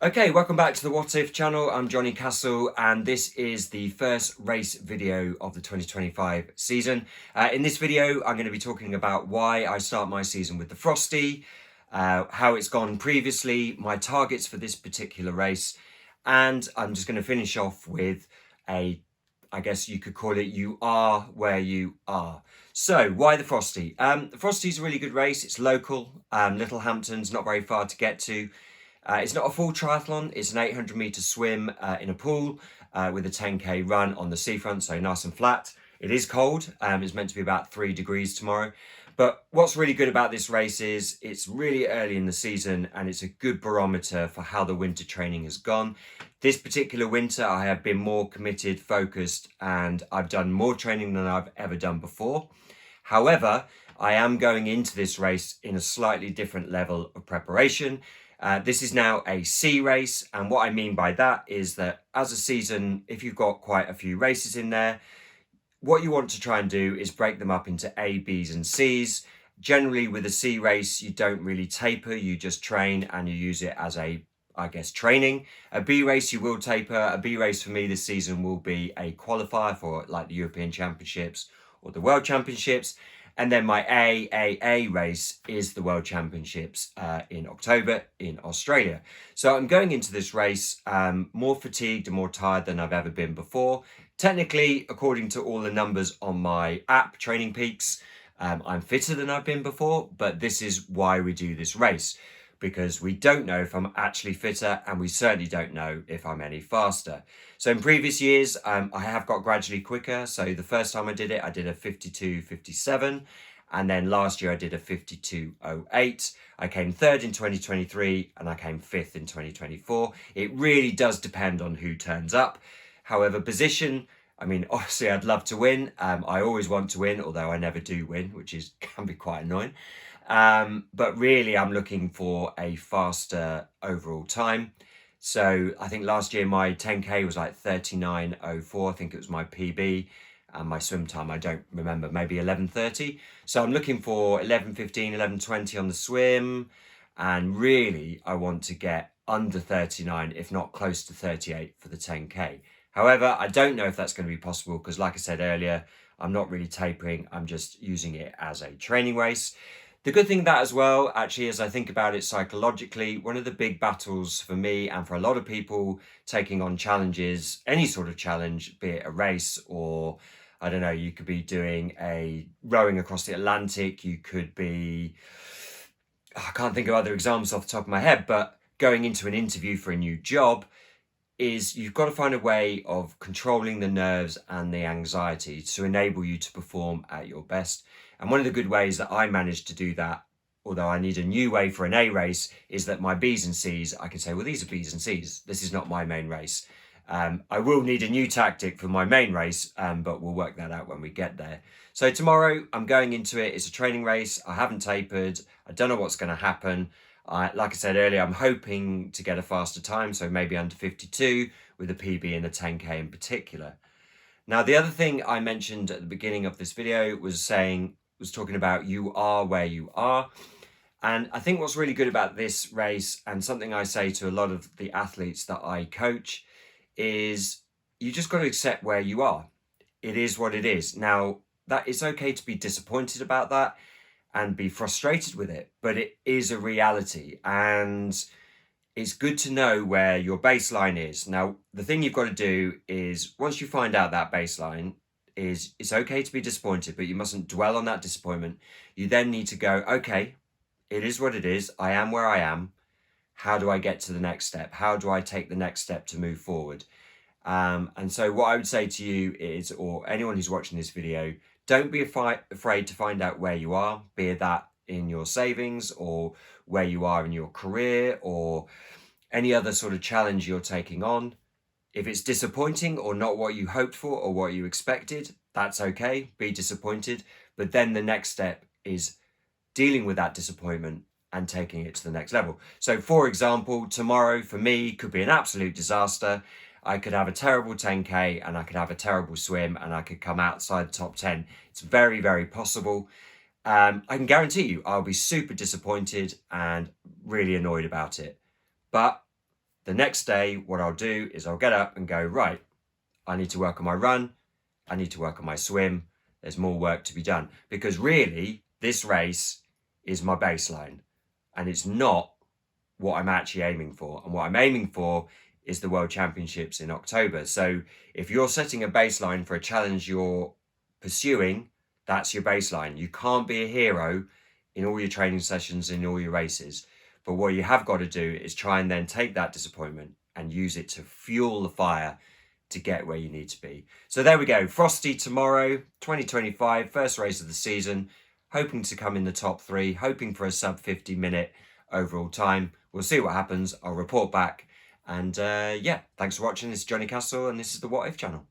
Okay, welcome back to the What If channel. I'm Johnny Castle, and this is the first race video of the 2025 season. In this video, I'm going to be talking about why I start my season with the Frosty, how it's gone previously, my targets for this particular race, and I'm just going to finish off with I guess you could call it "You Are Where You Are." So, why the Frosty? The Frosty's a really good race. It's local. Littlehampton's not very far to get to. It's not a full triathlon. It's an 800-meter swim in a pool with a 10k run on the seafront, so nice and flat. It is cold. It's meant to be about 3 degrees tomorrow. But what's really good about this race is it's really early in the season and it's a good barometer for how the winter training has gone. This particular winter, I have been more committed, focused, and I've done more training than I've ever done before. However, I am going into this race in a slightly different level of preparation. This is now a C race, and what I mean by that is that as a season, if you've got quite a few races in there, what you want to try and do is break them up into A, Bs and Cs. Generally with a C race, you don't really taper, you just train and you use it as training. A B race, you will taper. A B race for me this season will be a qualifier for like the European Championships or the World Championships. And then my A race is the World Championships in October in Australia. So I'm going into this race more fatigued and more tired than I've ever been before. Technically, according to all the numbers on my app, Training Peaks, I'm fitter than I've been before, but this is why we do this race, because we don't know if I'm actually fitter and we certainly don't know if I'm any faster. So in previous years, I have got gradually quicker. So the first time I did it, I did a 52.57. And then last year I did a 52.08. I came third in 2023 and I came fifth in 2024. It really does depend on who turns up. However, position, I mean, obviously I'd love to win. I always want to win, although I never do win, which can be quite annoying. But really I'm looking for a faster overall time. So I think last year my 10k was like 39.04. I think it was my PB, and my swim time, I don't remember, maybe 11:30. So I'm looking for 11:15, 11:20 on the swim. And really I want to get under 39, if not close to 38 for the 10k. However, I don't know if that's going to be possible because like I said earlier, I'm not really tapering. I'm just using it as a training race. The good thing that as well, actually, as I think about it psychologically, one of the big battles for me and for a lot of people taking on challenges, any sort of challenge, be it a race or, I don't know, you could be doing a rowing across the Atlantic, you could be, I can't think of other examples off the top of my head, but going into an interview for a new job, is you've got to find a way of controlling the nerves and the anxiety to enable you to perform at your best. And one of the good ways that I managed to do that, although I need a new way for an A race, is that my Bs and Cs, I can say, well, these are Bs and Cs. This is not my main race. I will need a new tactic for my main race, but we'll work that out when we get there. So tomorrow I'm going into it. It's a training race. I haven't tapered. I don't know what's going to happen. Like I said earlier, I'm hoping to get a faster time, so maybe under 52 with a PB and a 10k in particular. Now, the other thing I mentioned at the beginning of this video was talking about you are where you are. And I think what's really good about this race, and something I say to a lot of the athletes that I coach, is you just got to accept where you are. It is what it is. Now, that it's okay to be disappointed about that and be frustrated with it, but it is a reality, and it's good to know where your baseline is. Now, the thing you've got to do is, once you find out that baseline, is it's okay to be disappointed, but you mustn't dwell on that disappointment. You then need to go, okay, it is what it is. I am where I am. How do I get to the next step? How do I take the next step to move forward? And so what I would say to you is, or anyone who's watching this video, don't be afraid to find out where you are, be that in your savings or where you are in your career or any other sort of challenge you're taking on. If it's disappointing or not what you hoped for or what you expected, that's okay, be disappointed. But then the next step is dealing with that disappointment and taking it to the next level. So for example, tomorrow for me could be an absolute disaster. I could have a terrible 10k and I could have a terrible swim and I could come outside the top 10. It's very, very possible. I can guarantee you I'll be super disappointed and really annoyed about it. But The next day, what I'll do is I'll get up and go, right, I need to work on my run. I need to work on my swim. There's more work to be done, because really this race is my baseline and it's not what I'm actually aiming for. And what I'm aiming for is the World Championships in October. So if you're setting a baseline for a challenge you're pursuing, that's your baseline. You can't be a hero in all your training sessions, in all your races. But what you have got to do is try and then take that disappointment and use it to fuel the fire to get where you need to be. So there we go. Frosty tomorrow, 2025, first race of the season. Hoping to come in the top 3, hoping for a sub 50-minute overall time. We'll see what happens. I'll report back. And yeah, thanks for watching. This is Johnny Castle and this is the What If channel.